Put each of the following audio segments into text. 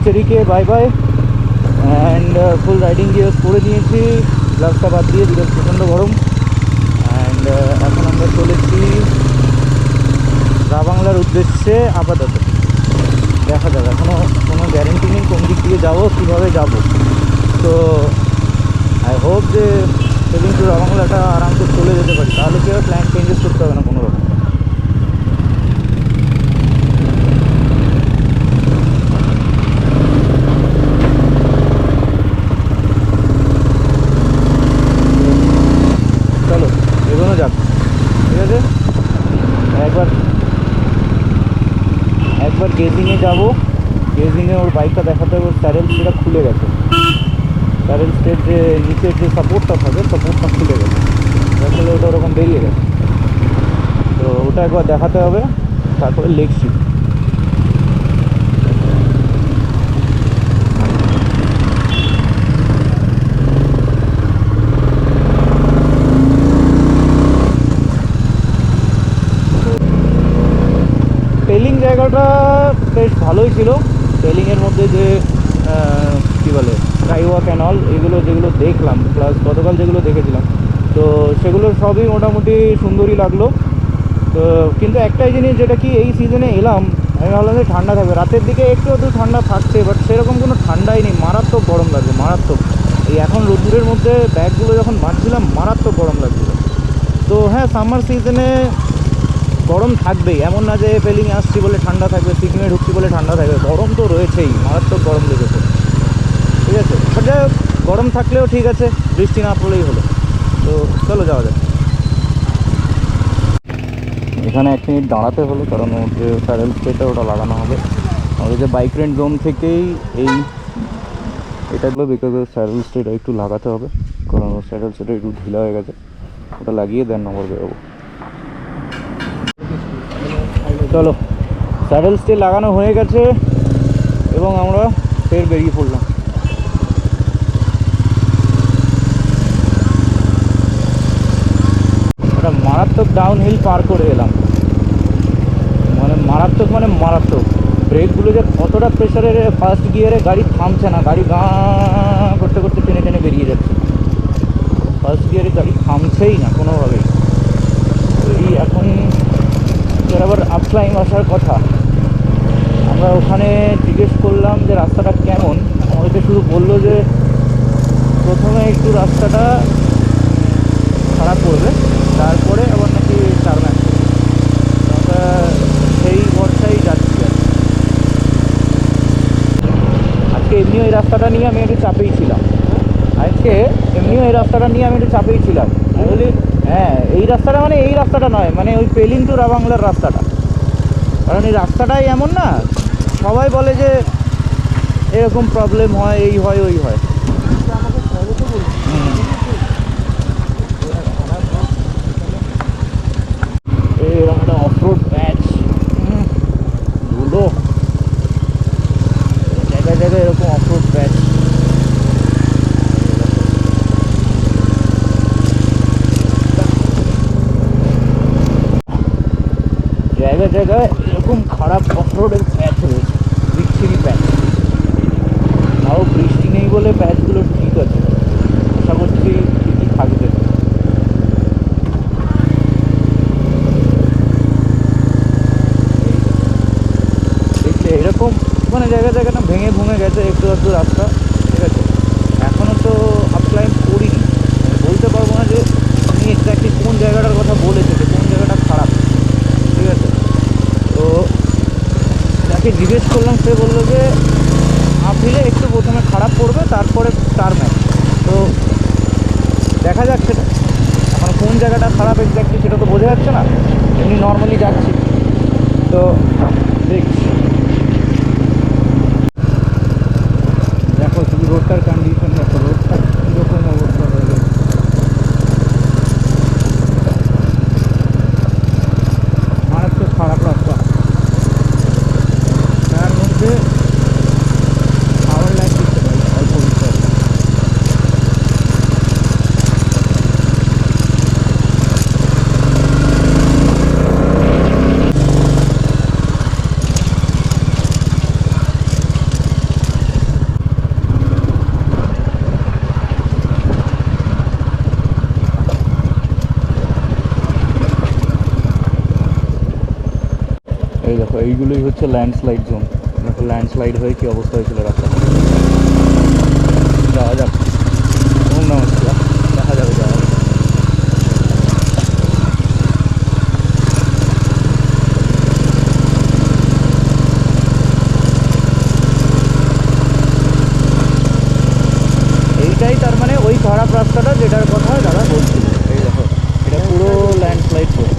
পন্ডিচেরিকে bye bye. And full riding gears পরে নিয়েছি, গ্লাভসটা বাদ দিয়ে, বিকজ প্রচণ্ড গরম। অ্যান্ড এখন আমরা চলেছি রাবাংলার উদ্দেশ্যে। আপাতত দেখা যাবে, এখনও কোনো গ্যারেন্টি নেই কোন দিক দিয়ে যাবো, কীভাবে যাবো। তো আই হোপ যে সেদিন টু রাবাংলাটা আরামসে চলে যেতে পারি, তাহলে কি হবে, প্ল্যান চেঞ্জেস করতে হবে না কোনো রকম। চলো এগোনো যাক, ঠিক আছে। একবার গেজিংয়ে যাবো, গেজিংয়ে ওর বাইকটা দেখাতে হবে, ওর স্যারেল সেটা খুলে গেছে। স্যারেল স্টেট যে নিচের যে সাপোর্টটা থাকে, সাপোর্টটা খুলে গেছে, আসলে ওটা ওরকম বেরিয়ে গেছে। তো ওটা একবার দেখাতে হবে, তারপরে লেগ শিফট। টেলিং জায়গাটা বেশ ভালোই ছিল। টেলিংয়ের মধ্যে যে কী বলে স্কাইওয়া ক্যানল, এগুলো যেগুলো দেখলাম, প্লাস গতকাল যেগুলো দেখেছিলাম, তো সেগুলো সবই মোটামুটি সুন্দরই লাগলো। তো কিন্তু একটাই জিনিস, যেটা কি এই সিজনে এলাম, আমি ভাবলাম যে ঠান্ডা থাকবে, রাতের দিকে একটু একটু ঠান্ডা থাকছে, বাট সেরকম কোনো ঠান্ডাই নেই, মারাত্মক গরম লাগছে, মারাত্মক। এই এখন রোদ্দুরের মধ্যে ব্যাগগুলো যখন বাঁধছিলাম, মারাত্মক গরম লাগছিল। তো হ্যাঁ, সামার সিজনে গরম থাকবেই, এমন না যে পেলিংয়ে আসছি বলে ঠান্ডা থাকবে, সিকিমে ঢুকছি বলে ঠান্ডা থাকবে, গরম তো রয়েছেই, মারাত্মক গরম লেগেছে, ঠিক আছে। যাই হোক, গরম থাকলেও ঠিক আছে, বৃষ্টি না পড়লেই হলো। তো চলো যাওয়া যাক। এখানে 1 মিনিট দাঁড়াতে হলো, কারণ ওর যে প্যাডেল স্টেটটা ওটা লাগানো হবে আমাদের যে বাইক রেন্ট জোন থেকেই। এটা হলো বিকজ ওর স্যাডেল স্টেটটা একটু লাগাতে হবে, কারণ ওর স্যাডেল স্টেটটা একটু ঢিলা হয়ে গেছে, ওটা লাগিয়ে দেন নম্বর বেরোবো। চলো, স্যাডেল স্টে লাগানো হয়ে গেছে এবং আমরা ফের বেরিয়ে পড়লাম। একটা মারাত্মক ডাউন হিল পার করে এলাম, মানে মারাত্মক। ব্রেকগুলো যে কতটা প্রেশারের, ফার্স্ট গিয়ারে গাড়ি থামছে না, গাড়ি গাঁ করতে করতে টেনে টেনে বেরিয়ে যাচ্ছে। ফার্স্ট গিয়ারে গাড়ি থামছেই না কোনোভাবেই। এই এখন আবার আপ ক্লাইম্ব আসার কথা, আমরা ওখানে জিজ্ঞেস করলাম যে রাস্তাটা কেমন। আমাদেরকে শুধু বললো যে প্রথমে একটু রাস্তাটা খারাপ করবে, তারপরে আবার নাকি টার্ন। আমরা সেই ভরসাই যাচ্ছি। আজকে এমনিও এই রাস্তাটা নিয়ে আমি একটু চাপেই ছিলাম, আমি বলি হ্যাঁ, এই রাস্তাটা মানে এই রাস্তাটা নয়, মানে ওই পেলিং টু রাবাংলার রাস্তাটা। কারণ এই রাস্তাটাই এমন না, সবাই বলে যে এরকম প্রবলেম হয়, এই হয় ওই হয়। এরকম একটা অফরোড প্যাচ, ধুলো, জায়গায় জায়গায় এরকম অফরোড প্যাচ। জায়গায় জায়গায় এরকম খারাপ অফরোডের প্যাচ রয়েছে, বিচ্ছিরি প্যাচ। তাও বৃষ্টি নেই বলে প্যাচগুলো ঠিক আছে, আশা করছি ঠিকই থাকবে। দেখলে এরকম মানে জায়গায় জায়গাটা ভেঙে ভুঙে গেছে একটু একটু রাস্তা, ঠিক আছে। এখনও তো আপ ক্লাইম্ব করিনি, বলতে পারবো না যে আমি এক্স্যাক্টলি কোন জায়গাটার কথা বলেছে, যে কোন জায়গাটা খারাপ, ঠিক আছে। তো যাকে জিজ্ঞেস করলাম সে বললো যে আপহিলে একটু প্রথমে খারাপ পড়বে, তারপরে টার্মেন। তো দেখা যাক সেটা, এখন কোন জায়গাটা খারাপ এক্স্যাক্টলি সেটা তো বোঝা যাচ্ছে না, এমনি নর্মালি যাচ্ছি তো দেখছি। দেখো শুধু রোডটার কন্ডিশন, দেখো রোডটা কীরকম অবস্থা হয়ে গেছে। মারাত্মক খারাপ রাস্তা, তার মধ্যে পাওয়ার লাইন দিতে পারি অল্প বিষয়। এই দেখো এইগুলোই হচ্ছে ল্যান্ডস্লাইড জোন। দেখো ল্যান্ডস্লাইড হয়ে কী অবস্থা হয়েছিল রাস্তা। যাওয়া যাক, ওম নমঃ শিবায়, দেখা যাবে যাওয়া যাবে। এইটাই তার মানে ওই খারাপ রাস্তাটা যেটার কথা দাদা বলছিল। এই দেখো এটা পুরো ল্যান্ডস্লাইড হয়েছে,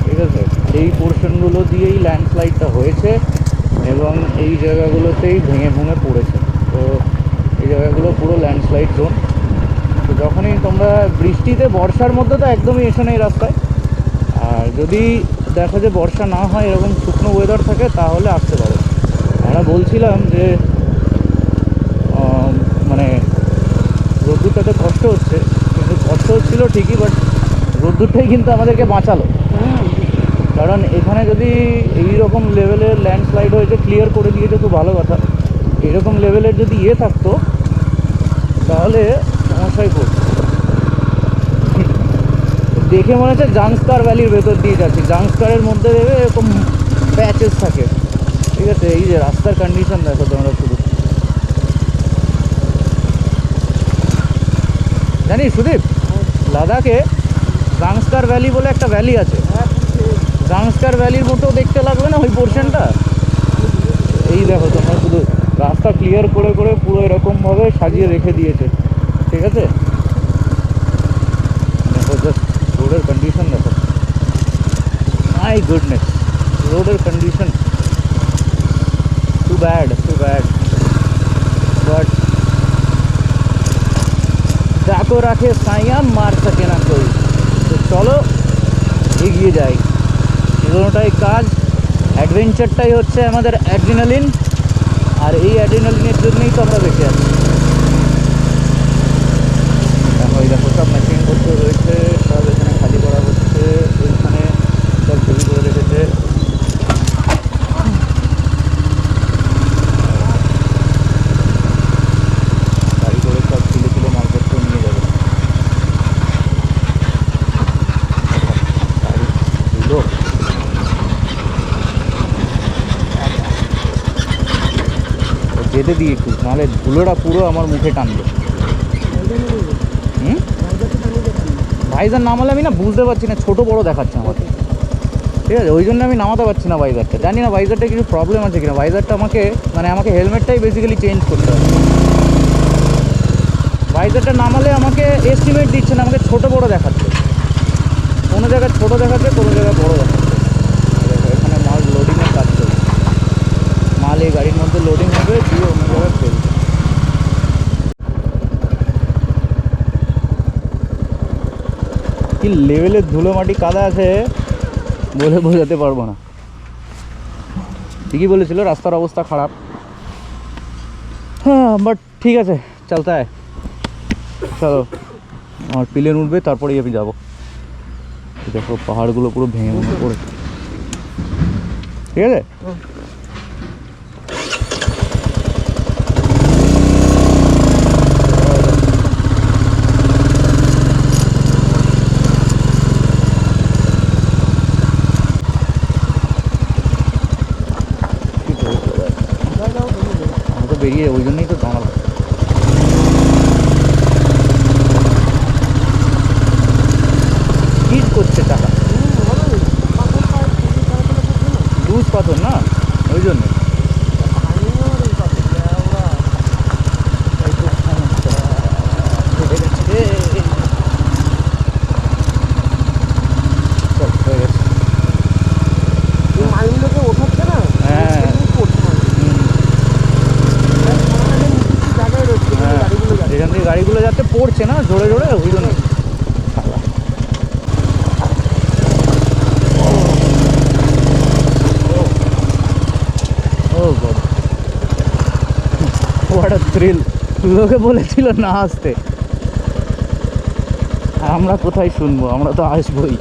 ঠিক আছে। এই পোর্শনগুলো দিয়েই ল্যান্ডস্লাইডটা হয়েছে এবং এই জায়গাগুলোতেই ভেঙে ভেঙে পড়েছে। তো এই জায়গাগুলো পুরো ল্যান্ডস্লাইড জোন। তো যখনই তোমরা বৃষ্টিতে, বর্ষার মধ্যে তো একদমই এসো না এই রাস্তায়। আর যদি দেখো যে বর্ষা না হয়, এরকম শুকনো ওয়েদার থাকে, তাহলে আসতে পারো। আমরা বলছিলাম যে মানে রোদ্দুরটাতে কষ্ট হচ্ছে, কিন্তু কষ্ট হচ্ছিলো ঠিকই, বাট রোদ্দুরটাই কিন্তু আমাদেরকে বাঁচালো। কারণ এখানে যদি এই রকম লেভেলের ল্যান্ডস্লাইড হয়েছে, ক্লিয়ার করে দিয়েছে, খুব ভালো কথা। এরকম লেভেলের যদি থাকতো তাহলে সমস্যায় পড়তো। দেখে মনে হচ্ছে জাংস্কার ভ্যালির ভেতর দিয়ে যাচ্ছি। জাংস্কারের মধ্যে দেবে এরকম প্যাচেস থাকে, ঠিক আছে। এই যে রাস্তার কন্ডিশন দেখো তোমরা শুধু। জানিস সুদীপ, লাদাখে জাংস্কার ভ্যালি বলে একটা ভ্যালি আছে। জাংস্কার ভ্যালির মতো দেখতে লাগবে না ওই পোর্শনটা? এই দেখো তোমরা শুধু রাস্তা ক্লিয়ার করে করে পুরো এরকমভাবে সাজিয়ে রেখে দিয়েছে, ঠিক আছে। দেখো জাস্ট রোডের কন্ডিশন দেখো, মাই গুডনেস, রোডের কন্ডিশন টু ব্যাড, বাট যাকো রাখে সাইয়া মার থাকে না কেউ। তো চলো এগিয়ে যাই, এগোনোটাই কাজ। অ্যাডভেঞ্চারটাই হচ্ছে আমাদের অ্যাড্রিনালিন, আর এই অ্যাড্রিনালিনের জন্যই তো আমরা বেঁচে আছি। ওই দেখো সব মেশিন করতে রয়েছে, সব এখানে খালি করা হচ্ছে, ওইখানে সব তৈরি করে রেখেছে। গাড়ি করে সব তুলে তুলে মালপত্র নিয়ে যাবে। ধুলো যেতে দিই একটু, নাহলে ধুলোটা পুরো আমার মুখে টানবে। ভাইজার নামালে আমি না বুঝতে পারছি না, ছোটো বড়ো দেখাচ্ছে আমাকে, ঠিক আছে। ওই জন্য আমি নামাতে পারছি না ভাইজারটা। জানি না ভাইজারটা কিছু প্রবলেম আছে কিনা। ভাইজারটা আমাকে হেলমেটটাই বেসিক্যালি চেঞ্জ করতে হবে। ভাইজারটা নামালে আমাকে এস্টিমেট দিচ্ছে না, আমাকে ছোটো বড়ো দেখাচ্ছে। কোনো জায়গায় ছোটো দেখাচ্ছে, কোনো জায়গায় বড়ো দেখাচ্ছে। এখানে মাল লোডিংয়ের কাজ চলছে, মাল এই গাড়ির মধ্যে লোডিং হবে, দিয়ে অন্য জায়গায় ফেলবে। কি লেভেলের ধুলো মাটি কাদা আছে বলে বোঝাতে পারবো না। ঠিকই বলেছিল রাস্তার অবস্থা খারাপ। হ্যাঁ, বাট ঠিক আছে, চলতা है। চলো, আমার প্লেন উঠবে, তারপরেই আমি যাবো। দেখো পাহাড়গুলো পুরো ভেঙে ভেঙে পড়েছে, ঠিক আছে। আমি তো বেরিয়ে ওই জন্যই তো দাঁড়ালাম। হিট করছে টাকা, লুজ পাথর না, ওই জন্য। এখান থেকে গাড়িগুলো যাতে পড়ছে না জোরে জোরে, ওই জন্য। ও গড, হোয়াট আ থ্রিল। লোকে বলেছিল না আসতে, আমরা কোথায় শুনবো, আমরা তো আসবোই।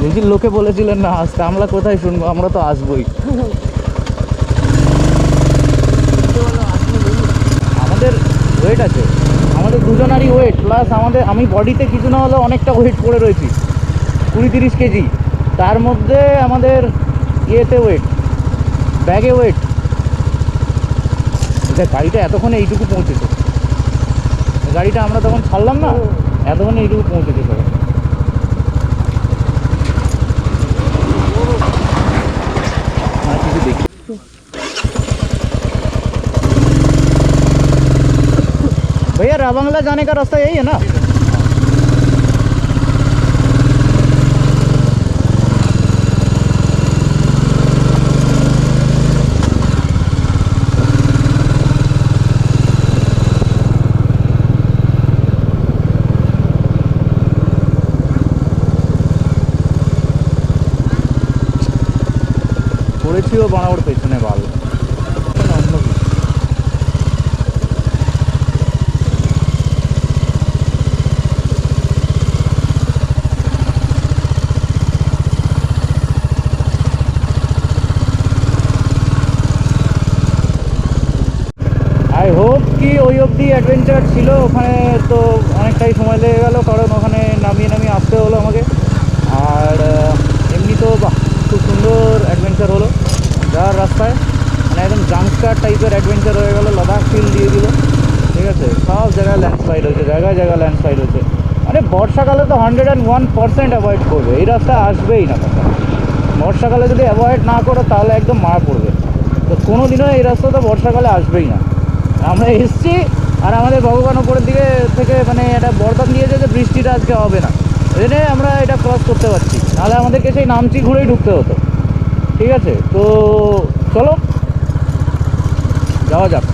দেখি লোকে বলেছিলেন না আসতে, আমরা কোথায় শুনবো, আমরা তো আসবোই। আমাদের ওয়েট আছে, আমাদের দুজনারই ওয়েট প্লাস আমি বডিতে কিছু না হলেও অনেকটা ওয়েট পড়ে রয়েছি, 20-30 কেজি। তার মধ্যে আমাদের ইয়েতে ওয়েট, ব্যাগে ওয়েট, গাড়িটা এতক্ষণে এইটুকু পৌঁছেছে। গাড়িটা আমরা তখন ছাড়লাম না, এতক্ষণে এইটুকু পৌঁছেছে সবাই। কিছু দেখি भैया, रावंगला जाने का रास्ता यही है ना? পড়েছিও বানাওর পেছনে বাল। আই হোপ কি ওই অবধি অ্যাডভেঞ্চার ছিল, ওখানে তো অনেকটাই সময় লেগে গেল, কারণ ওখানে নামিয়ে আসতে হলো আমাকে। আর এমনি তো বাহ, খুব সুন্দর অ্যাডভেঞ্চার হলো যাওয়ার রাস্তায়, মানে একদম জাংস্টার টাইপের অ্যাডভেঞ্চার হয়ে গেলো, লাদাখ ফিল দিয়ে দিল। ঠিক আছে, সব জায়গায় ল্যান্ডস্লাইড হয়েছে, জায়গায় জায়গায় ল্যান্ডস্লাইড হয়েছে। মানে বর্ষাকালে তো 101% অ্যাভয়েড করবে, এই রাস্তায় আসবেই না কথা। বর্ষাকালে যদি অ্যাভয়েড না করো তাহলে একদম মারা পড়বে। তো কোনো দিনও এই রাস্তা তো বর্ষাকালে আসবেই না। আমরা এসছি আর আমাদের ভগবান উপরের দিকে থেকে মানে একটা বরদান দিয়েছে যে বৃষ্টিটা আজকে হবে না, এনে আমরা এটা ক্রস করতে পারছি, নাহলে আমাদেরকে সেই নামচি ঘুরেই ঢুকতে হতো। ঠিক আছে, তো চলো যাওয়া যাক।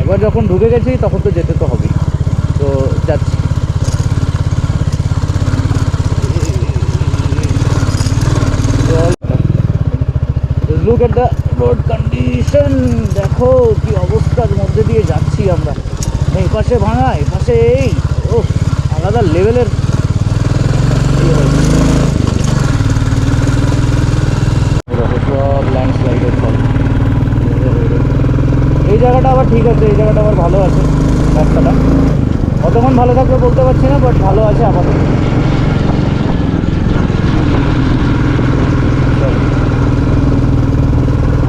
একবার যখন ঢুকে গেছি তখন তো যেতে তো হবেই, তো যাচ্ছি। Look at the road condition, দেখো কি অবস্থার মধ্যে দিয়ে যাচ্ছি আমরা। এই পাশে ভাঙা, এই পাশে এই, ও আলাদা লেভেলের। সব ল্যান্ডস্লাইডের ফল। এই জায়গাটা আবার ঠিক আছে, এই জায়গাটা আবার ভালো আছে রাস্তাটা। কতক্ষণ ভালো থাকবে বলতে পারছি না, বাট ভালো আছে আপাতত।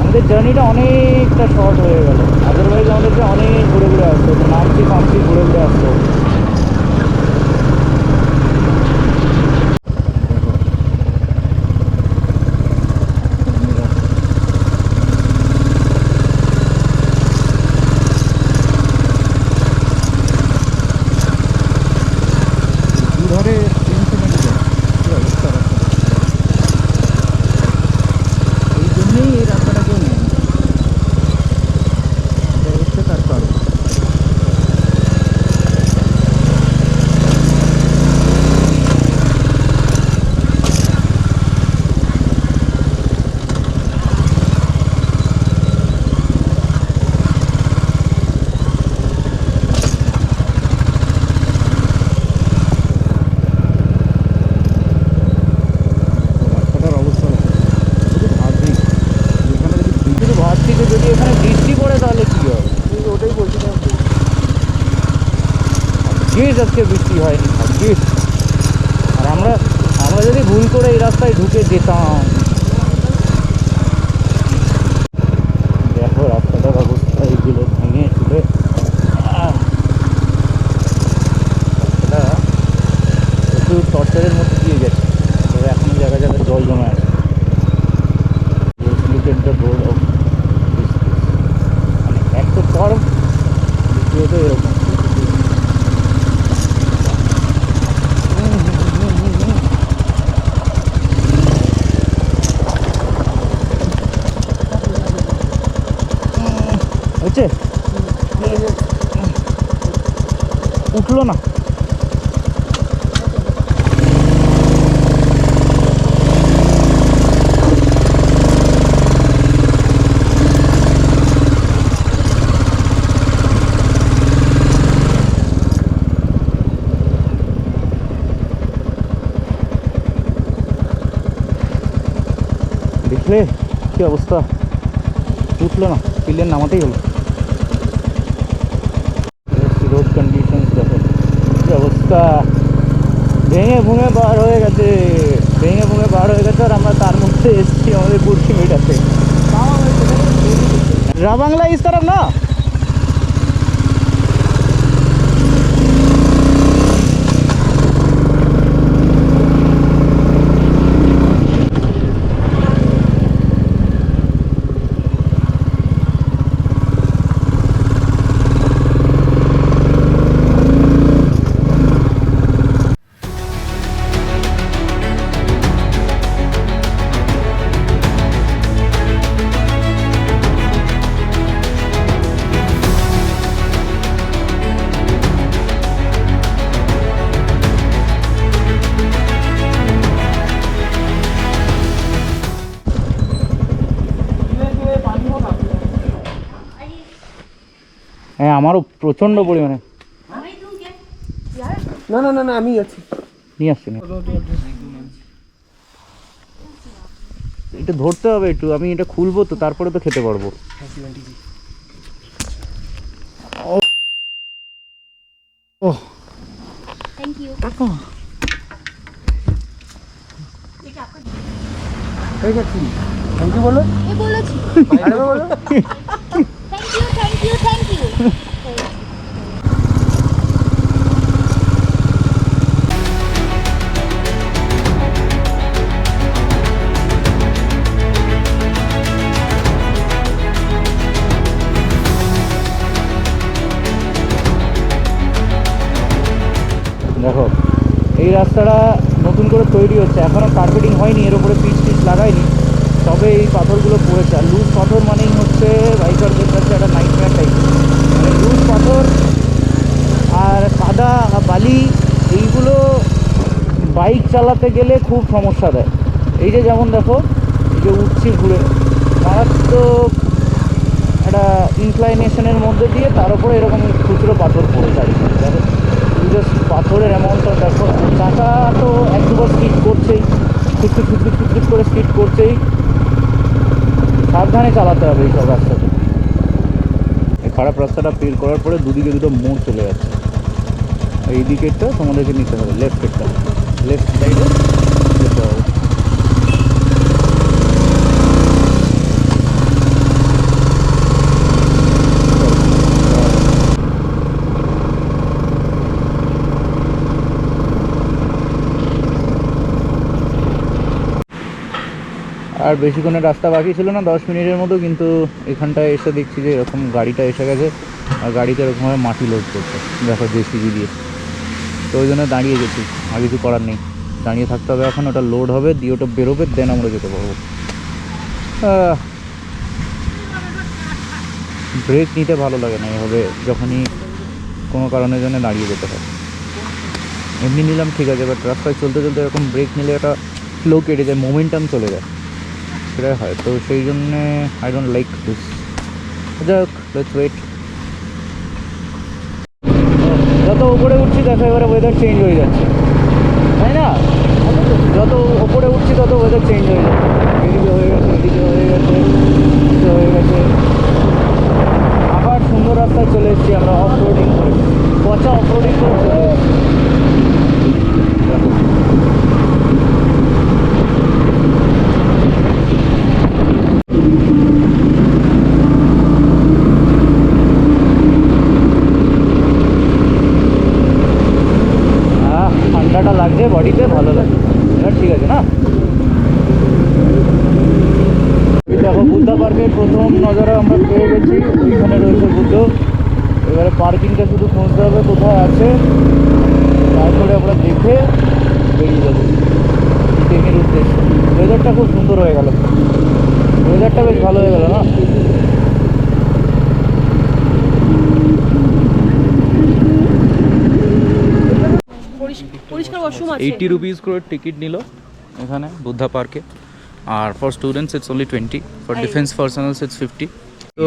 আমাদের জার্নিটা অনেকটা শর্ট হয়ে গেল, আদারওয়াইজ আমাদেরকে অনেক ঘুরে ঘুরে আসতো, নামছি ফামছি ঘুরে ঘুরে আসতো। যদি এখানে বৃষ্টি পড়ে তাহলে কী হবে, ওটাই বলছিলাম। ভাগ্যিস আজকে বৃষ্টি হয়নি, ভাগ্যিস। আর আমরা যদি ভুল করে এই রাস্তায় ঢুকে যেতাম। দেখো রাস্তাটার অবস্থা, এইগুলো ভেঙে চুলে রাস্তাটা প্রচুর টর্চারের মধ্যে দিয়ে গেছে, তবে এখনো জায়গায় জায়গায় জল জমে আছে। Look at the road of, মানে এক তো গরম, দ্বিতীয়ত এরকম। হচ্ছে উঠলো না। দেখলে কি অবস্থা, উঠলো না, প্লেন নামাতেই হলো। রোড কন্ডিশনস দেখো কি অবস্থা, ভেঙে ভুঙে বার হয়ে গেছে, ভেঙে ভুঙে বার হয়ে গেছে। আর আমরা তার মধ্যে এসেছি আমাদের কুর্সি মেটাতে। রাবাংলা ইস তরফ না। হ্যাঁ, আমারও প্রচণ্ড পরিমাণে। না না না না আমি আছি, নিয়ে আসছি না, এটা ধরতে হবে একটু। আমি এটা খুলবো তো, তারপরে তো খেতে পারবো। ও थैंक यू। ঠিক আছে, থ্যাংক ইউ বলো। ये बोलो छी। আরে বলো। Thank you thank you. দেখো, এই রাস্তাটা নতুন করে তৈরি হচ্ছে, এখনও কার্পেটিং হয়নি, এর উপরে পিচ টিচ লাগায়নি, তবে এই পাথরগুলো পড়েছে। আর লুজ পাথর মানেই হচ্ছে বাইকারদের কাছে একটা নাইটমেয়ার টাইপ। মানে লুজ পাথর আর কাদা বালি এইগুলো বাইক চালাতে গেলে খুব সমস্যা দেয়। এই যে যেমন দেখো, এই যে উঠছি ঘুরে, মারাত্মক একটা ইনক্লাইনেশনের মধ্যে দিয়ে তার উপরে এরকম খুচরো পাথর পড়ে চারিদিকে। দেখো জাস্ট পাথরের অ্যামাউন্টটা দেখো। চাকা তো এক দুবার স্কিড করছেই, ছুটছুট ছুটছুট ছুটছুট করে স্কিড করছেই। সাবধানে চালাতে হবে এইসব রাস্তাতে। এই খারাপ রাস্তাটা পের করার পরে দুদিকে দুটো মোড় চলে যাচ্ছে। এই দিকেরটা তোমাদেরকে নিতে হবে, লেফটেরটা, লেফট সাইডে যেতে হবে। আর বেশিক্ষণের রাস্তা বাকি ছিল না, 10 মিনিটের মতো। কিন্তু এখানটায় এসে দেখছি যে এরকম গাড়িটা এসে গেছে, আর গাড়িতে এরকমভাবে মাটি লোড করছে, দেখো জেসিবি দিয়ে। তো ওই জন্য দাঁড়িয়ে গেছি, আর কিছু করার নেই, দাঁড়িয়ে থাকতে হবে এখন। ওটা লোড হবে, দিয়ে ওটা বেরোবে, দেন আমরা যেতে পারবো। ব্রেক নিতে ভালো লাগে না এভাবে, যখনই কোনো কারণের জন্য দাঁড়িয়ে যেতে হয়। এমনি নিলাম ঠিক আছে, বাট রাস্তায় চলতে চলতে এরকম ব্রেক নিলে একটা ফ্লো কেটে যায়, মোমেন্টাম চলে যায়, সেটাই হয়। তো সেই জন্যে আই ডোন্ট লাইক দিস। যাক, লেটস ওয়েট। যত উপরে উঠছি দেখো এবারে ওয়েদার চেঞ্জ হয়ে যাচ্ছে, তাই না? যত উপরে উঠছি তত ওয়েদার চেঞ্জ হয়ে যাচ্ছে। এদিকে হয়ে গেছে, এদিকে হয়ে গেছে, এদিকে হয়ে গেছে। আবার সুন্দর রাস্তায় চলে এসেছি আমরা, অফ রোডিং করে, পচা অফ রোডিং করে চলে এসেছি। ঠান্ডাটা লাগছে বডিতে, ভালো লাগে। এবার ঠিক আছে না? দেখো বুদ্ধা পার্কের প্রথম নজরে আমরা পেয়ে গেছি, ওইখানে রয়েছে বুদ্ধ। এবারে পার্কিংটা শুধু খুঁজতে হবে কোথায় আছে, তারপরে আমরা দেখে বেরিয়ে যাবো ট্রেনের উদ্দেশ্যে। ওয়েদারটা খুব সুন্দর হয়ে গেল, ওয়েদারটা বেশ ভালো হয়ে গেল না? পরিষ্কার ওয়াশরুম আছে। 80 রুপিস করে টিকিট নিল এখানে বুদ্ধা পার্কে। আর for students it's only 20, for defence personals it's 50। তো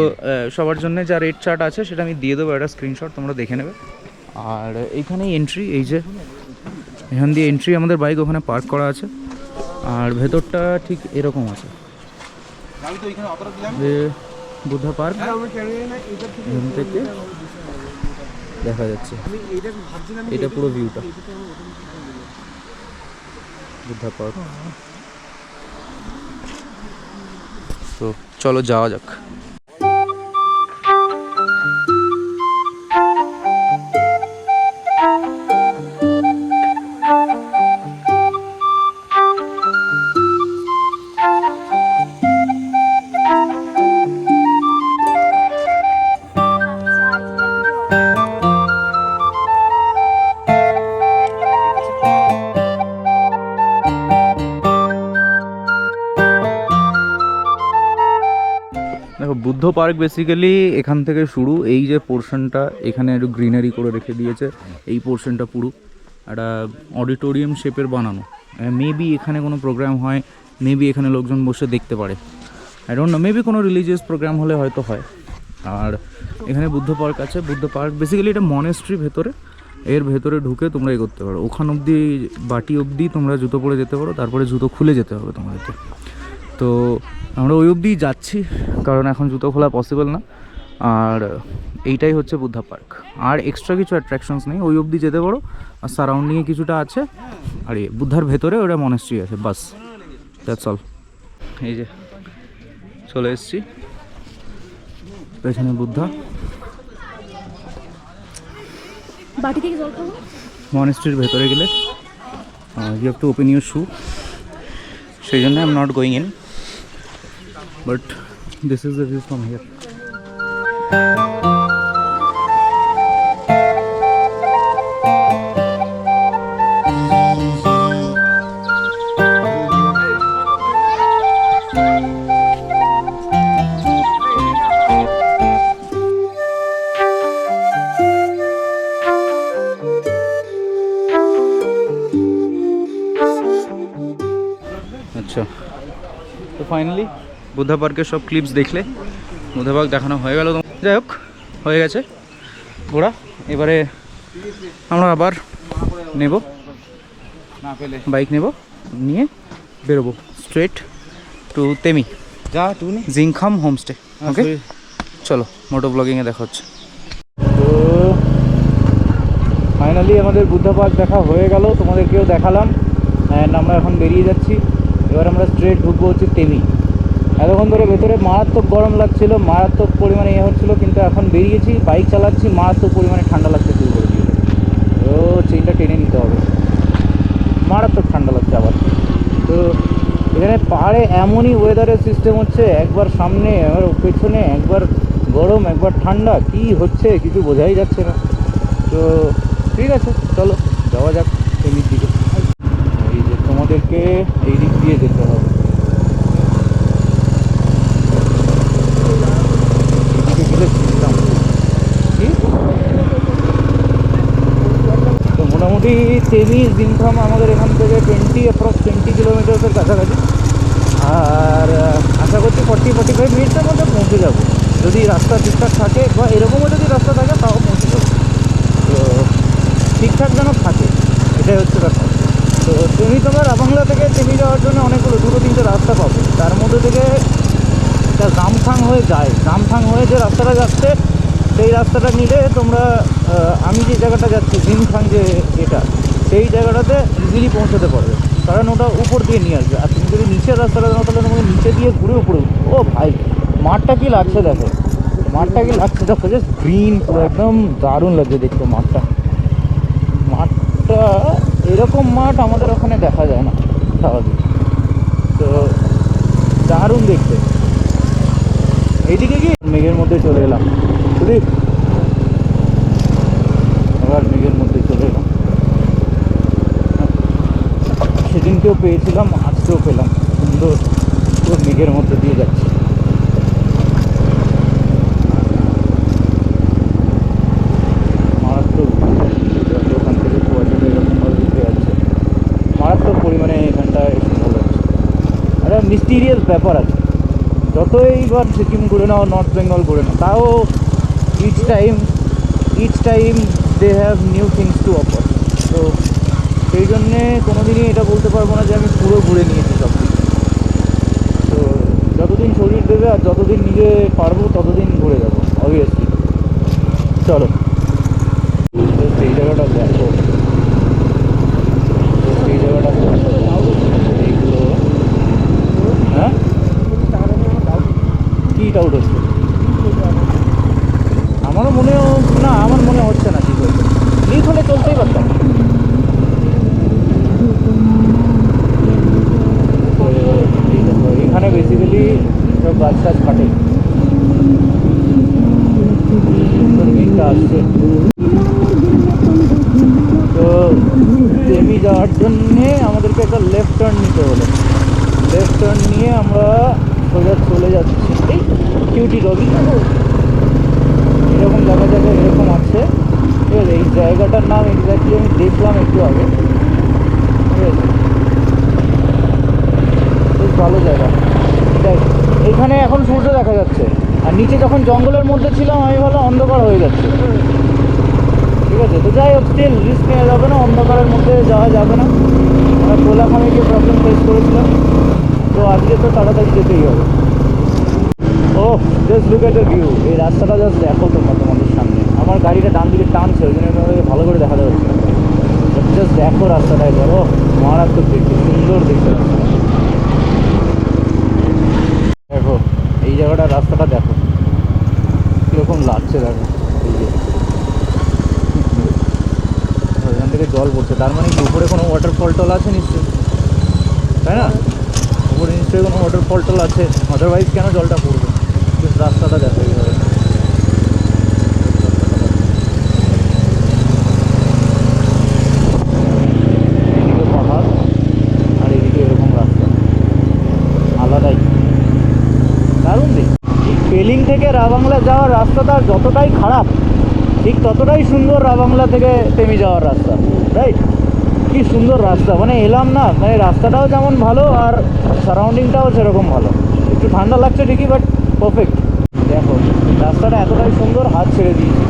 সবার জন্য যা রেট চার্ট আছে সেটা আমি দিয়ে দেবো, একটা স্ক্রিনশট তোমরা দেখে নেবে। আর এইখানেই এন্ট্রি, এই যে এখান দিয়ে এন্ট্রি, আমাদের বাইক ওখানে পার্ক করা আছে। আর ভেতরটা ঠিক এরকম আছে, যে বুদ্ধা পার্ক এখান থেকে দেখা যাচ্ছে, এটা পুরো ভিউটা। বুদ্ধা পার্ক। তো চলো যাওয়া যাক। দেখো বুদ্ধ পার্ক বেসিক্যালি এখান থেকে শুরু, এই যে পোর্শনটা এখানে একটু গ্রিনারি করে রেখে দিয়েছে, এই পোর্শনটা পুরো একটা অডিটোরিয়াম শেপের বানানো। মেবি এখানে কোনো প্রোগ্রাম হয়, মেবি এখানে লোকজন বসে দেখতে পারে, আই ডোন্ট নো, মেবি কোনো রিলিজিয়াস প্রোগ্রাম হলে হয়তো হয়। আর এখানে বুদ্ধ পার্ক আছে। বুদ্ধ পার্ক বেসিক্যালি এটা মনেস্ট্রি ভেতরে, এর ভেতরে ঢুকে তোমরা এগোতে পারো। ওখান অবধি বাটি অবধি তোমরা জুতো পরে যেতে পারো, তারপরে জুতো খুলে যেতে হবে তোমাদেরকে। তো আমরা ওই অবধি যাচ্ছি কারণ এখন জুতো খোলা পসিবল না। আর এইটাই হচ্ছে বুদ্ধা পার্ক, আর এক্সট্রা কিছু অ্যাট্রাকশনস নেই। ওই অবধি যেতে পারো, আর সারাউন্ডিংয়ে কিছুটা আছে, আর বুদ্ধার ভেতরে ওটা মনেস্ট্রি আছে, বাস, দ্যাটস অল। এই যে চলে এসেছি, পেছনে বুদ্ধা। বাটি থেকে জল খাবো। মনেস্ট্রির ভেতরে গেলে you have to open your shoe, সেই জন্য I am not going in, but this is the view from here. আচ্ছা, তো ফাইনালি বুদ্ধা পার্কের সব ক্লিপস দেখলে, বুদ্ধা পার্ক দেখানো হয়ে গেল। যাই হোক, হয়ে গেছে ঘোরা। এবারে আমরা আবার নেব, না পেলে বাইক নেব, নিয়ে বেরোবো স্ট্রেট টু তেমি জিংখাম হোমস্টে। ওকে চলো, মোটো ব্লগিংয়ে দেখা হচ্ছে। তো ফাইনালি আমাদের বুদ্ধা পার্ক দেখা হয়ে গেল, তোমাদেরকেও দেখালাম, অ্যান্ড আমরা এখন বেরিয়ে যাচ্ছি। এবার আমরা স্ট্রেট ঢুকবো হচ্ছে তেমি। এতক্ষণ ধরে ভেতরে মারাত্মক গরম লাগছিল, মারাত্মক পরিমাণে হচ্ছিলো, কিন্তু এখন বেরিয়েছি, বাইক চালাচ্ছি, মারাত্মক পরিমাণে ঠান্ডা লাগতে শুরু করে দিয়েছে। তো চেইনটা টেনে নিতে হবে, মারাত্মক ঠান্ডা লাগছে আবার। তো এখানে পাহাড়ে এমনই ওয়েদারের সিস্টেম হচ্ছে, একবার সামনে একবার পেছনে, একবার গরম একবার ঠান্ডা, কি হচ্ছে কিছু বোঝাই যাচ্ছে না। তো ঠিক আছে, চলো যাওয়া যাক তেমির দিকে। এই যে তোমাদেরকে এই দিক দিয়ে যেতে হবে, তো মোটামুটি তেমি জিংখাম আমাদের এখান থেকে অ্যাপ্রক্স 20 কিলোমিটার্সের কাছাকাছি। আর আশা করছি 40-45 মিনিটের মধ্যে পৌঁছে যাবো, যদি রাস্তা ঠিকঠাক থাকে, বা এরকমও যদি রাস্তা থাকে তাও পৌঁছে যাবো। তো ঠিকঠাক যেন থাকে, এটাই হচ্ছে ব্যাপার। তো তুমি তোমার আবাংলা থেকে তেমি যাওয়ার জন্য অনেকগুলো 2-3টে রাস্তা পাবে, তার মধ্যে থেকে জামথাং হয়ে যায়, জামথাং হয়ে যে রাস্তাটা যাচ্ছে সেই রাস্তাটা নিলে তোমরা, আমি যে জায়গাটা যাচ্ছি জিংখাং যে এটা, সেই জায়গাটাতে ইজিলি পৌঁছাতে পারবে, কারণ ওটা উপর দিয়ে নিয়ে আসবে। আর তুমি যদি নিচের রাস্তাটা দাও তাহলে তোমাকে নিচে দিয়ে ঘুরে উপরে। ও ভাই, মাঠটা কি লাগছে দেখো, মাঠটা কি লাগছে দেখো, জাস্ট গ্রিন, পুরো একদম দারুণ লাগছে দেখতে মাঠটা। মাঠটা এরকম মাঠ আমাদের ওখানে দেখা যায় না স্বাভাবিক, তো দারুণ দেখতে। এইদিকে কি মেঘের মধ্যে চলে এলাম, সুদীপ, আবার মেঘের মধ্যে চলে এলাম। সেদিনকেও পেয়েছিলাম, আজকেও পেলাম, সুন্দর পুরো মেঘের মধ্যে দিয়ে যাচ্ছে। মারাত্মক ওখান থেকে কুয়াশাটা এরকমভাবে দিতে যাচ্ছে, মারাত্মক পরিমাণে এখানটায় সুন্দর লাগছে। একটা মিস্টিরিয়াস ব্যাপার আছে, যতই এবার সিকিম ঘুরে নাও, নর্থ বেঙ্গল ঘুরে নাও, তাও each time they have new things to offer. তো সেই জন্যে কোনো দিনই এটা বলতে পারবো না যে আমি পুরো ঘুরে নিয়েছি সব কিছু। তো যতদিন শরীর দেবে আর যতদিন নিজে পারবো ততদিন ঘুরে যাবো অবভিয়াসলি। চলো, সেই জায়গাটা দেখো, সেই জায়গাটা টাচ কাটে। সুন্দর মেঘটা আসছে। তো তেমি যাওয়ার জন্যে আমাদেরকে একটা লেফট টার্ন নিতে হলো। লেফট টার্ন নিয়ে আমরা সোজা চলে যাচ্ছি। এই কিউটি ডগি এরকম জায়গা জায়গায় এরকম আছে, ঠিক আছে। এই জায়গাটার নাম এক্স্যাক্টলি আমি দেখলাম একটু আগে, ঠিক আছে। বেশ ভালো জায়গা। দেখ এখানে এখন সূর্য দেখা যাচ্ছে, আর নিচে যখন জঙ্গলের মধ্যে ছিলাম আমি ভালো অন্ধকার হয়ে যাচ্ছে, ঠিক আছে। তো যাই হোক, স্টিল রিস্ক নেওয়া যাবে না, অন্ধকারের মধ্যে যাওয়া যাবে না। আমরা কোলাখামে গিয়ে প্রবলেম ফেস করেছিলাম, তো আজকে তো তাড়াতাড়ি যেতেই হবে। Oh just look at the view. এই রাস্তাটা জাস্ট দেখো তোমরা তোমাদের সামনে। আমার গাড়িটা ডান দিকে টানছে, ওই জন্য তোমাদেরকে ভালো করে দেখা যাচ্ছে। জাস্ট দেখো রাস্তাটা একবার। ও মারাত্মক দেখতে, সুন্দর দেখতে রাস্তাটা। দেখো এই জায়গাটা, রাস্তাটা দেখো কীরকম লাগছে। দেখো এই যে ওইখান থেকে জল পড়ছে, তার মানে কি উপরে কোনো ওয়াটারফল টল আছে নিশ্চয়ই, তাই না? উপরে নিশ্চয়ই কোনো ওয়াটারফল টল আছে, আদারওয়াইজ কেন জলটা পড়বে। রাস্তাটা দেখো এইভাবে। এদিকে পাহাড় আর এদিকে এরকম রাস্তা, আলাদাই দারুণ দিক। পেলিং থেকে রাবাংলা যাওয়ার রাস্তাটা যতটাই খারাপ, ঠিক ততটাই সুন্দর রাবাংলা থেকে তেমি যাওয়ার রাস্তা, রাইট? কি সুন্দর রাস্তা, মানে এলাম না, মানে রাস্তাটাও যেমন ভালো আর সারাউন্ডিংটাও সেরকম ভালো। একটু ঠান্ডা লাগছে ঠিকই, বাট পারফেক্ট। দেখো রাস্তাটা এতটাই সুন্দর, হাত ছেড়ে দিয়েছি।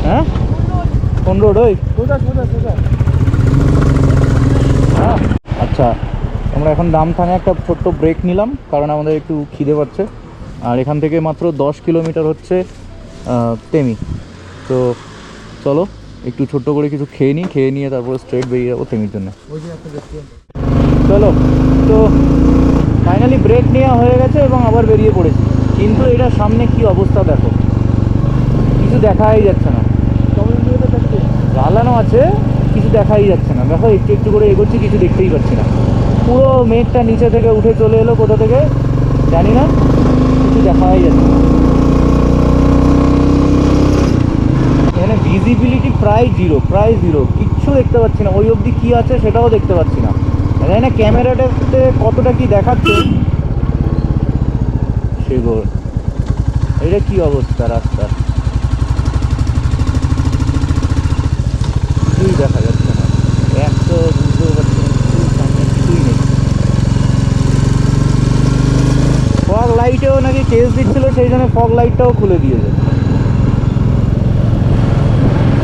হ্যাঁ কোন রোড? ওই সোজা সোজা সোজা। হ্যাঁ আচ্ছা, আমরা এখন দামথানে একটা ছোট্ট ব্রেক নিলাম, কারণ আমাদের একটু খিদে পাচ্ছে। আর এখান থেকে মাত্র 10 কিলোমিটার হচ্ছে তেমি। তো চলো একটু ছোট্ট করে কিছু খেয়ে নিই, খেয়ে নিয়ে তারপরে স্ট্রেট বেরিয়ে যাবো তেমির জন্য। ওই যে একটা দেখতে চলো, তো ফাইনালি ব্রেক নেওয়া হয়ে গেছে এবং আবার বেরিয়ে পড়েছি। কিন্তু এটা সামনে কি অবস্থা দেখো, কিছু দেখাই যাচ্ছে না। জ্বালানো আছে, কিছু দেখাই যাচ্ছে না। দেখো একটু একটু করে এগোচ্ছি, কিছু দেখতেই পাচ্ছি না। পুরো মেঘটা নিচে থেকে উঠে চলে এলো কোথা থেকে জানি না, কিছু দেখাই যাচ্ছে না। এখানে ভিজিবিলিটি প্রায় জিরো, কিচ্ছু দেখতে পাচ্ছি না। ওই অবধি কী আছে সেটাও দেখতে পাচ্ছি না। জানি না ক্যামেরাটাতে কতটা কি দেখাচ্ছে। সেগোর এটা কি অবস্থা রাস্তার, কিছুই দেখা যাচ্ছে না। এক তো বুঝতেও পারছি না, সামনে কিছুই নেই। ফগ লাইটেও নাকি কেস দিচ্ছিল, সেই জন্য ফগ লাইটটাও খুলে দিয়েছে।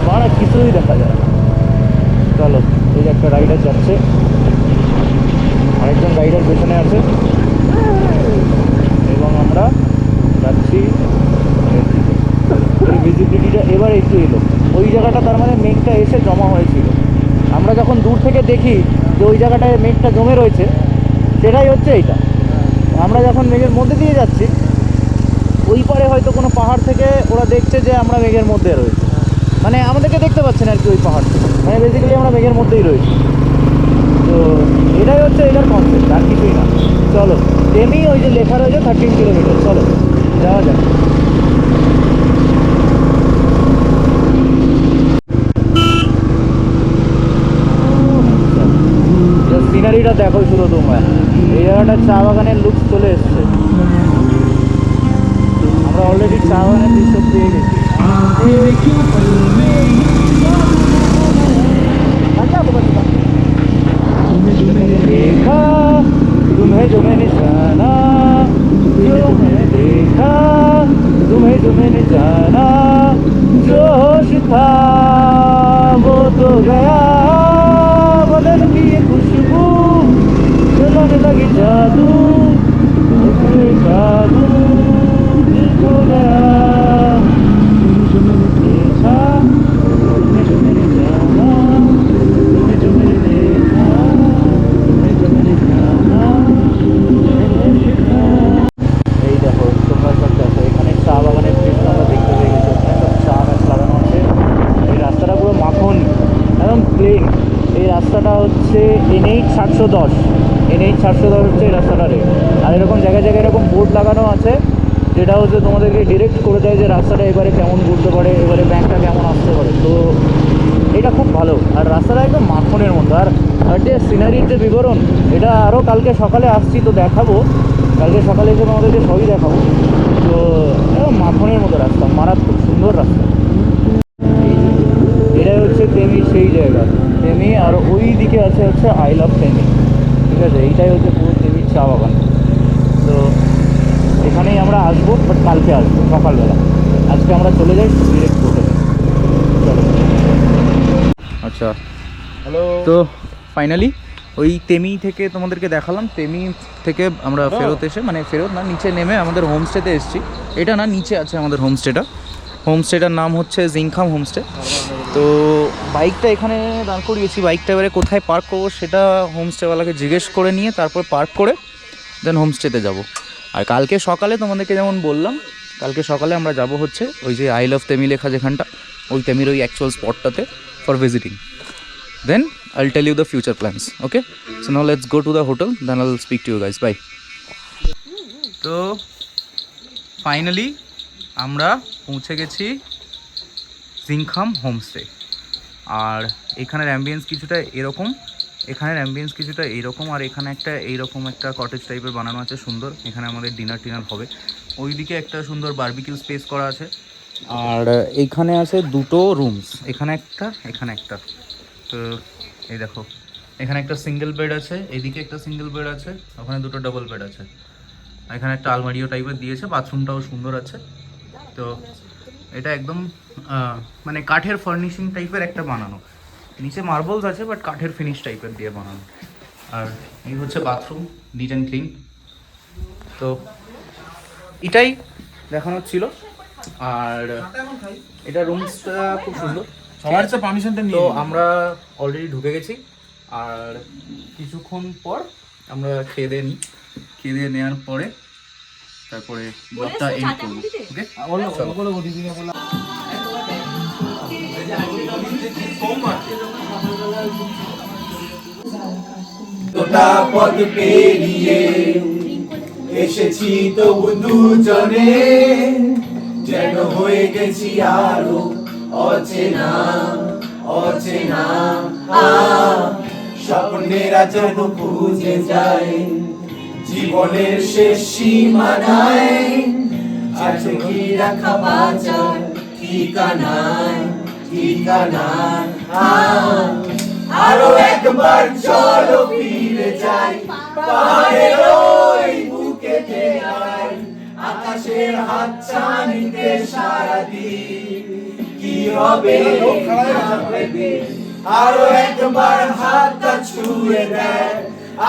মানে কিছুই দেখা যায় না। চলো, এই যে একটা রাইডার যাচ্ছে, আরেকজন রাইডার পেছনে আছে, এবং আমরা যাচ্ছি ভিজিবিলিটিটা এবার একটু এলো। ওই জায়গাটা তার মানে মেঘটা এসে জমা হয়েছিল। আমরা যখন দূর থেকে দেখি যে ওই জায়গাটায় মেঘটা জমে রয়েছে, সেটাই হচ্ছে এইটা। আমরা যখন মেঘের মধ্যে দিয়ে যাচ্ছি, ওই পারে হয়তো কোনো পাহাড় থেকে ওরা দেখছে যে আমরা মেঘের মধ্যে রয়েছি, মানে আমাদেরকে দেখতে পাচ্ছেন আর কি ওই পাহাড় থেকে। মানে বেসিক্যালি আমরা মেঘের মধ্যেই রয়েছি। তো এটাই হচ্ছে এটার কনসেপ্ট, আর কিছুই না। চলো তেমি, ওই যে লেখা রয়েছে 13 কিলোমিটার, চলো যাওয়া যাক। সিনারিটা দেখো শুধু তোমরা, এই জায়গাটা চা বাগানের লুক চলে এসছে। আমরা অলরেডি চা বাগানের দৃশ্য পেয়ে গেছি। देखा तुम्हें जो मैंने जाना, जो मैंने देखा तुम्हें जो मैंने जाना, जो होश था वो तो गया, बदन की ये खुशबू चलने लगी जादू, उसमें जादू दिल खो गया। देखा तुम्हें जो मैंने जाना, तुम्हें जो मैंने देखा, এই দেখো তোমরা সব দেখো, এখানে চা বাগানের দৃশ্য আমরা দেখতে পেয়ে গেছি। ওখানে সব চা গাছ লাগানো আছে। এই রাস্তাটা পুরো মাখন, একদম প্লেন। এই রাস্তাটা হচ্ছে NH 710, NH 410 হচ্ছে এই রাস্তাটা রেড। আর এরকম জায়গায় জায়গায় এরকম বোর্ড লাগানো আছে যেটা হচ্ছে তোমাদেরকে ডিরেক্ট করে দেয় যে রাস্তাটা এবারে কেমন ঘুরতে পারে, এবারে ব্যাংকটা কেমন আসতে পারে। তো এটা খুব ভালো, আর রাস্তাটা একদম মাখনের মতো। আর যে সিনারির যে বিবরণ, এটা আরও কালকে সকালে আসছি তো দেখাবো, কালকে সকালে এসে তোমাদেরকে সবই দেখাবো। তো একদম মাখনের মতো রাস্তা, মারাত্মক সুন্দর রাস্তা। এটাই হচ্ছে তেমি সেই জায়গা, তেমি। আর ওই দিকে আছে হচ্ছে আই লাভ তেমি, ঠিক আছে? এইটাই হচ্ছে পুরো তেমির চা বাগান। তো এখানেই আমরা আসবো, বাট কালকে আসবো সকালবেলা। আজকে আমরা চলে যাই ডিরেক্ট হোটেলে। চলো। আচ্ছা, হ্যালো। তো ফাইনালি ওই তেমি থেকে তোমাদেরকে দেখালাম। তেমি থেকে আমরা ফেরত এসে, মানে ফেরত না, নিচে নেমে আমাদের হোমস্টেতে এসেছি। এটা না, নিচে আছে আমাদের হোমস্টেটার নাম হচ্ছে জিংখাম হোমস্টে। তো বাইকটা এখানে দাঁড় করিয়েছি, বাইকটা এবারে কোথায় পার্ক করবো সেটা হোমস্টেওয়ালাকে জিজ্ঞেস করে নিয়ে তারপর পার্ক করে দেন হোমস্টেতে যাব। আর কালকে সকালে তোমাদেরকে যেমন বললাম, কালকে সকালে আমরা যাব হচ্ছে ওই যে আই লাভ তেমি লেখা যেখানটা, ওই তেমির ওই অ্যাকচুয়াল স্পটটাতে for visiting. Then I'll tell you the future plans. Okay? So now let's go to the hotel. Then I'll speak to you guys. Bye. তো ফাইনালি আমরা পৌঁছে গেছি জিংখাম হোমস্টে। আর এখানের অ্যাম্বিয়েন্স কিছুটা এরকম, আর এখানে একটা এইরকম একটা কটেজ টাইপের বানানো আছে সুন্দর। এখানে আমাদের ডিনার টিনার হবে। ওইদিকে একটা সুন্দর বারবিকিউ স্পেস করা আছে। আর এইখানে আছে দুটো রুমস, এখানে একটা। তো এই দেখো, এখানে একটা সিঙ্গেল বেড আছে, এদিকে একটা সিঙ্গেল বেড আছে, ওখানে দুটো ডাবল বেড আছে। এখানে একটা আলমারিও টাইপের দিয়েছে, বাথরুমটাও সুন্দর আছে। তো এটা একদম মানে কাঠের ফার্নিশিং টাইপের একটা বানানো, নিচে মার্বেলস আছে বাট কাঠের ফিনিশ টাইপের দিয়ে বানানো। আর এই হচ্ছে বাথরুম, নিট অ্যান্ড ক্লিন। তো এটাই দেখানোর ছিল। আর এটা রুমসটা খুব সুন্দর, সবার কাছে পারমিশনটা তো নিয়ে আমরা অলরেডি ঢুকে গেছি। আর কিছুক্ষণ পর আমরা খেয়ে দিয়ে নেওয়ার পরে তারপরে ব্লগটা এন্ড করবো। ওকে, গোটা পথ পেরিয়ে এসেছি তবু দুজনে, যেন হয়ে গেছি আরো অচেনা অচেনা। স্বপ্নেরা যেন খুঁজে যায় জীবনের শেষ সীমানায়, আছে কি রাখা বাঁচার ঠিকানায় ঠিকানায়। আরো একবার চলো ফিরে যাই পাহাড়ের ওই বুকে যাই, আকাশের হাত ছানিতে সারাদিন কি হবে ভেবে। আরো একবার হাতটা ছুঁয়ে দেয়,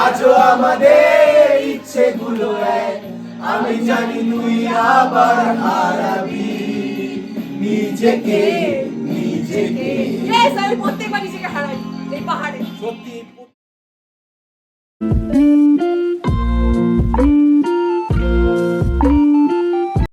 আজও আমাদের ইচ্ছেগুলো এক। আমি জানি তুই আবার হারাবি নিজেকে। আমি প্রত্যেকবার নিজেকে হারাই এই পাহাড়ে। সত্যি